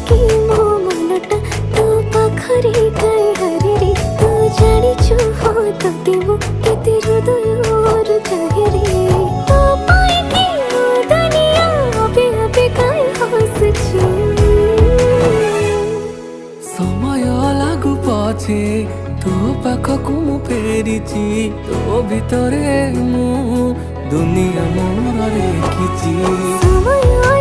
कि मो मनटा तो पाखरे काई हरे तू जानिछु हो तते मो केते हृदय चाहे रे तो पाई कि मो दुनिया अबे अबे काई हसछु समय लागू पछे तो पाखकु मु फेरिची तो भितरे मु दुनिया मोर रेखिची समय